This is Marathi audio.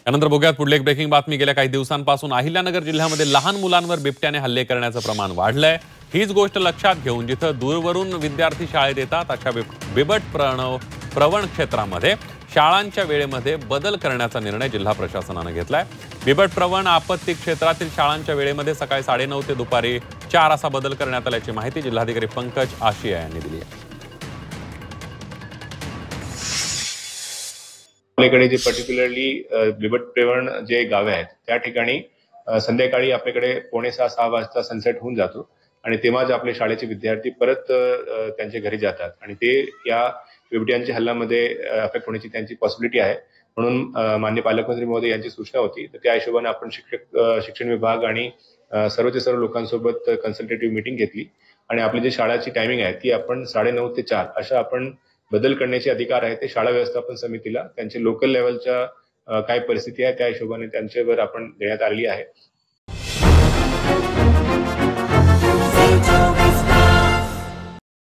त्यानंतर बघूयात पुढली एक ब्रेकिंग बातमी। गेल्या काही दिवसांपासून अहिल्यानगर जिल्ह्यामध्ये लहान मुलांवर बिबट्याने हल्ले करण्याचं प्रमाण वाढलंय। हीच गोष्ट लक्षात घेऊन जिथं दूरवरून विद्यार्थी शाळेत येतात अशा बिबट प्रवण क्षेत्रामध्ये शाळांच्या वेळेमध्ये बदल करण्याचा निर्णय जिल्हा प्रशासनाने घेतलाय। बिबट प्रवण आपत्ती क्षेत्रातील शाळांच्या वेळेमध्ये सकाळी 9:30 ते दुपारी 4 असा बदल करण्यात आल्याची माहिती जिल्हाधिकारी पंकज आशिया यांनी दिली आहे। आपल्याकडे जे पर्टिक्युलरली बिबट प्रवण जे गावे आहेत त्या ठिकाणी संध्याकाळी आपल्याकडे 5:45-6 वाजता सनसेट होऊन जातो आणि तेव्हाच आपले शाळेचे विद्यार्थी परत त्यांच्या घरी जातात आणि ते या बिबट्यांच्या हल्ल्यामध्ये अफेक्ट होण्याची त्यांची पॉसिबिलिटी आहे। म्हणून माननीय पालकमंत्री महोदय यांची सूचना होती, तर त्या हिशोबाने आपण शिक्षण विभाग आणि सर्वच्या सर्व लोकांसोबत कन्सल्टेटिव्ह मीटिंग घेतली आणि आपली जी शाळेची टायमिंग आहे ती आपण 9:30 ते 4 अशा आपण बदल करण्याचे अधिकार आहे ते शाळा व्यवस्थापन समितीला त्यांच्या लोकल लेवलच्या काय परिस्थिती आहे त्या हिशोबाने त्यांच्यावर आपण देण्यात आलेली आहे।